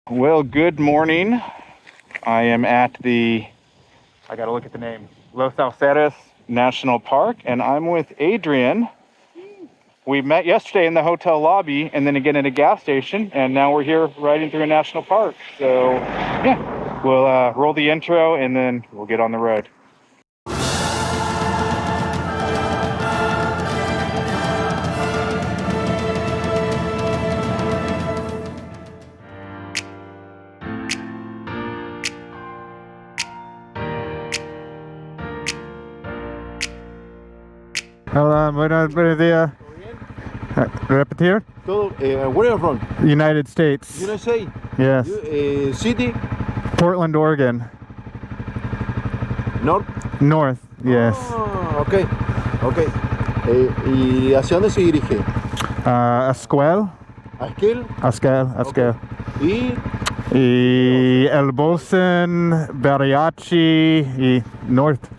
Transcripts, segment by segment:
Well, good morning. I am at I gotta look at the name, Los Alerces National Park, and I'm with Adrian. We met yesterday in the hotel lobby and then again at a gas station, and now we're here riding through a national park. So yeah, we'll roll the intro and then we'll get on the road. Hola, buenos días. Repetir? Todo, where are you from? United States. United States? Yes. City? Portland, Oregon. North? North, yes. Ah, ok. ¿Y hacia dónde se dirige? Esquel. ¿A Esquel? Esquel. Okay. Y el Bolson, Bariachi y North.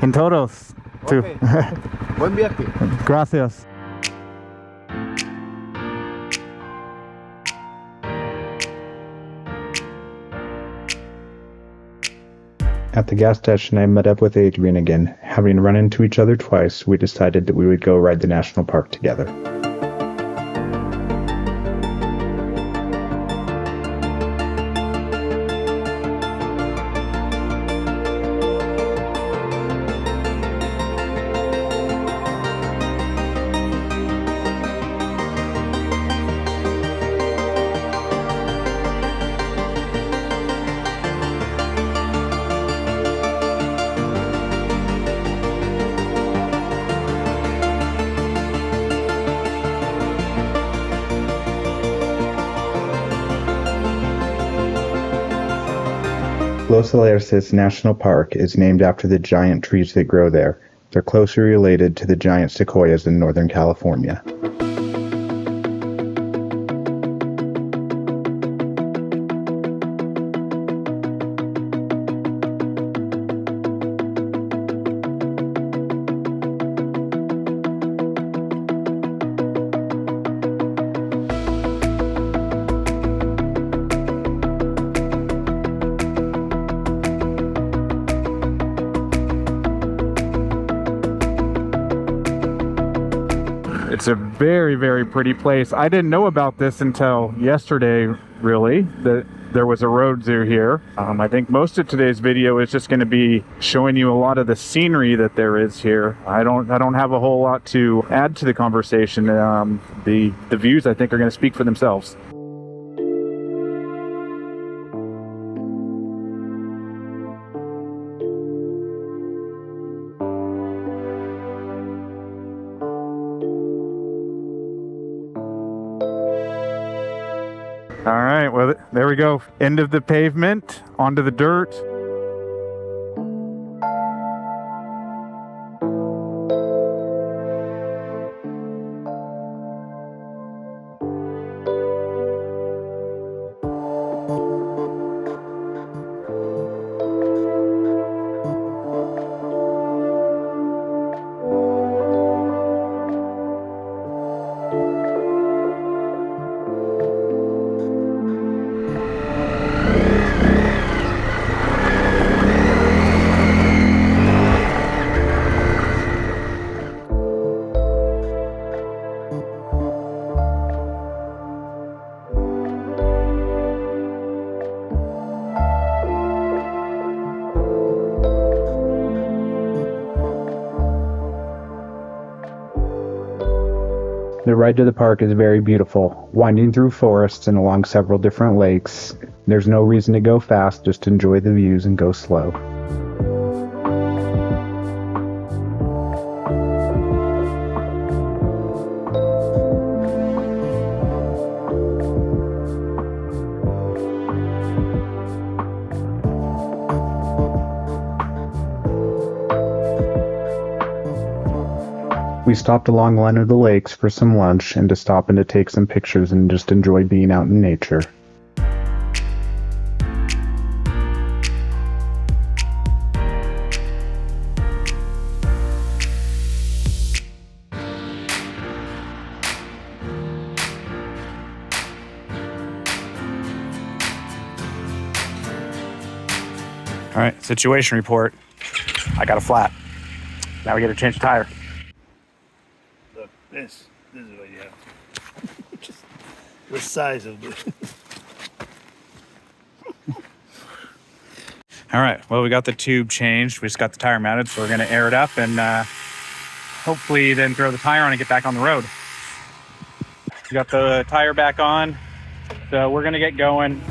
En todos. Tú. Okay. Buen viaje. Gracias. At the gas station, I met up with Adrian again. Having run into each other twice, we decided that we would go ride the national park together. Los Alerces National Park is named after the giant trees that grow there. They're closely related to the giant sequoias in Northern California. It's a very, very pretty place. I didn't know about this until yesterday, really, that there was a road through here. I think most of today's video is just going to be showing you a lot of the scenery that there is here. I don't have a whole lot to add to the conversation. The views, I think, are going to speak for themselves. All right, well, there we go. End of the pavement, onto the dirt. The ride to the park is very beautiful, winding through forests and along several different lakes. There's no reason to go fast, just enjoy the views and go slow. We stopped along one of the lakes for some lunch and to stop and to take some pictures and just enjoy being out in nature. All right, situation report. I got a flat. Now we got to change the tire. Look, this is what you have to. Just the size of this. All right, well, we got the tube changed. We just got the tire mounted, so we're gonna air it up and hopefully then throw the tire on and get back on the road. We got the tire back on, so we're gonna get going.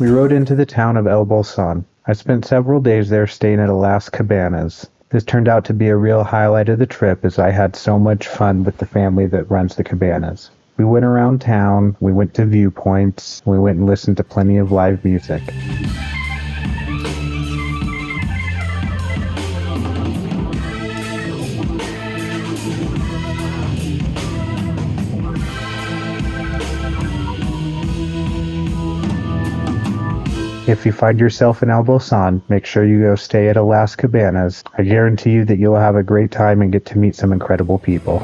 We rode into the town of El Bolson. I spent several days there staying at Las Cabanas. This turned out to be a real highlight of the trip as I had so much fun with the family that runs the Cabanas. We went around town, we went to viewpoints, we went and listened to plenty of live music. If you find yourself in El Bolson, make sure you go stay at Las Cabanas. I guarantee you that you'll have a great time and get to meet some incredible people.